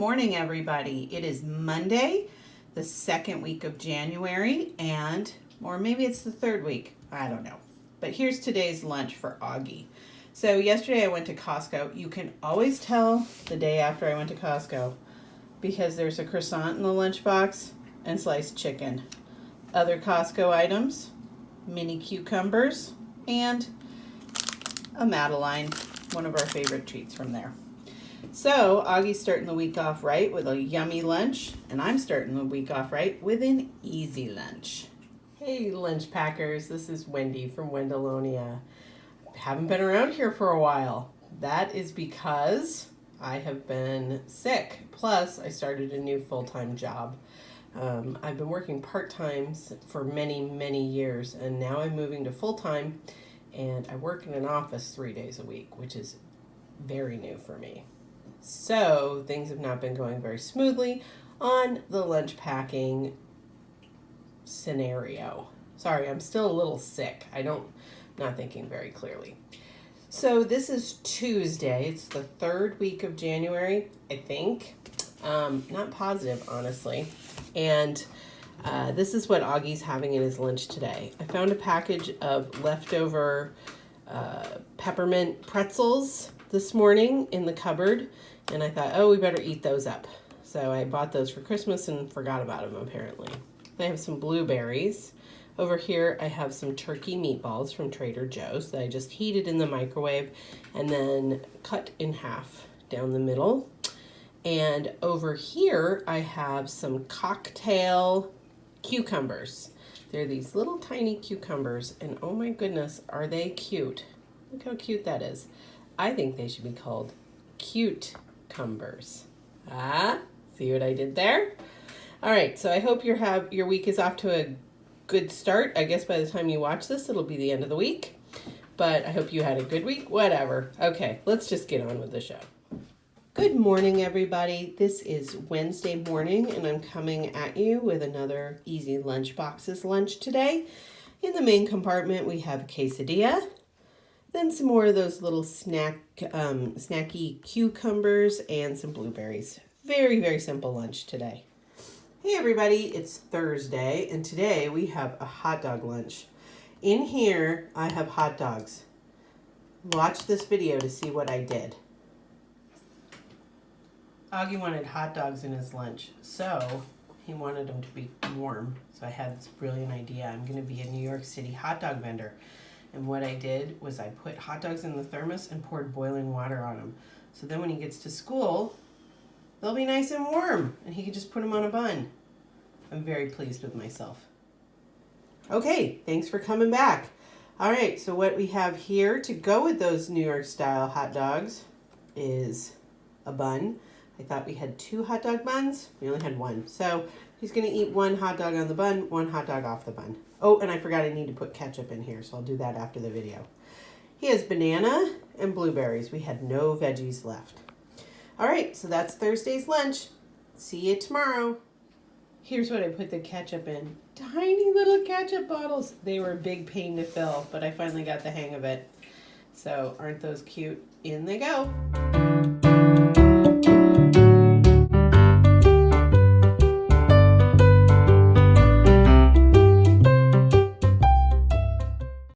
morning, everybody. It is Monday, the second week of January, or maybe it's the third week. I don't know. But here's today's lunch for Augie. So yesterday I went to Costco. You can always tell the day after I went to Costco because there's a croissant in the lunchbox and sliced chicken. Other Costco items, mini cucumbers, and a Madeline, one of our favorite treats from there. So Augie's starting the week off right with a yummy lunch, and I'm starting the week off right with an easy lunch. Hey lunch packers, this is Wendy from Wendolonia. Haven't been around here for a while. That is because I have been sick. Plus, I started a new full-time job. I've been working part-time for many years, and now I'm moving to full-time, and I work in an office 3 days a week, which is very new for me. So things have not been going very smoothly on the lunch packing scenario. Sorry, I'm still a little sick. Not thinking very clearly. So this is Tuesday. It's the third week of January, I think. Not positive, honestly. And this is what Augie's having in his lunch today. I found a package of leftover peppermint pretzels this morning in the cupboard, and I thought, oh, we better eat those up. So I bought those for Christmas and forgot about them, apparently. I have some blueberries. Over here, I have some turkey meatballs from Trader Joe's that I just heated in the microwave and then cut in half down the middle. And over here, I have some cocktail cucumbers. They're these little tiny cucumbers, and oh my goodness, are they cute. Look how cute that is. I think they should be called cute cumbers. See what I did there? All right, so I hope your week is off to a good start. I guess by the time you watch this, it'll be the end of the week. But I hope you had a good week. Whatever. Okay, let's just get on with the show. Good morning, everybody. This is Wednesday morning, and I'm coming at you with another Easy Lunch Boxes lunch today. In the main compartment, we have a quesadilla, then some more of those little snacky cucumbers, and some blueberries. Very simple lunch today. Hey everybody, it's Thursday, and today we have a hot dog lunch. In here, I have hot dogs. Watch this video to see what I did. Augie wanted hot dogs in his lunch, so he wanted them to be warm. So I had this brilliant idea. I'm going to be a New York City hot dog vendor. And what I did was I put hot dogs in the thermos and poured boiling water on them. So then when he gets to school, they'll be nice and warm, and he can just put them on a bun. I'm very pleased with myself. Okay, thanks for coming back. All right, so what we have here to go with those New York style hot dogs is a bun. I thought we had 2 hot dog buns. We only had 1. So he's going to eat 1 hot dog on the bun, 1 hot dog off the bun. Oh, and I forgot I need to put ketchup in here, so I'll do that after the video. He has banana and blueberries. We had no veggies left. All right, so that's Thursday's lunch. See you tomorrow. Here's what I put the ketchup in. Tiny little ketchup bottles. They were a big pain to fill, but I finally got the hang of it. So aren't those cute? In they go.